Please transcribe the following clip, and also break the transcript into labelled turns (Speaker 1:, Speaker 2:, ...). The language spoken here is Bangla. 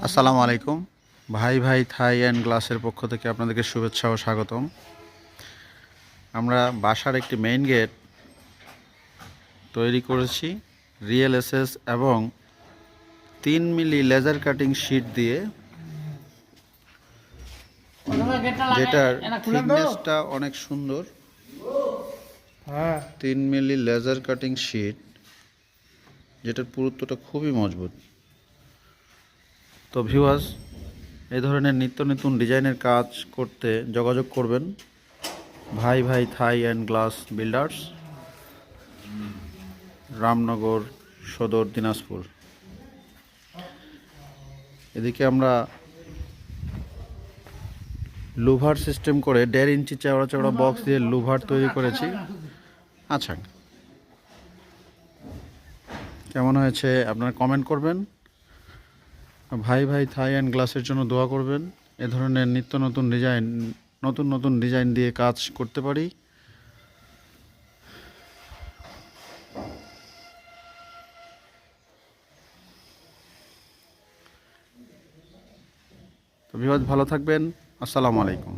Speaker 1: আসসালামু আলাইকুম। ভাই ভাই থাই অ্যান্ড গ্লাসের পক্ষ থেকে আপনাদেরকে শুভেচ্ছা ও স্বাগতম। আমরা বাসার একটি মেইন গেট তৈরি করেছি রিয়েল এসএস এবং 3 মিলি লেজার কাটিং শীট দিয়ে, যেটার থিকনেসটা অনেক সুন্দর। 3 মিলি লেজার কাটিং শীট, যেটার পুরুত্বটা খুবই মজবুত। তো ভিউয়ার্স, এই ধরনের নিত্য নতুন ডিজাইনের কাজ করতে যোগাযোগ করবেন ভাই ভাই থাই অ্যান্ড গ্লাস বিল্ডার্স, রামনগর সদর, দিনাজপুর। এদিকে আমরা লুভার সিস্টেম করে 1.5 ইঞ্চি চওড়া চওড়া বক্স দিয়ে লুভার তৈরি করেছি। আচ্ছা, কেমন হয়েছে আপনারা কমেন্ট করবেন। ভাই ভাই থাই অ্যান্ড গ্লাসের জন্য দোয়া করবেন। এ ধরনের নিত্য নতুন ডিজাইন, নতুন নতুন ডিজাইন দিয়ে কাজ করতে পারি। তো ভিউয়ার্স, ভালো থাকবেন। আসসালামু আলাইকুম।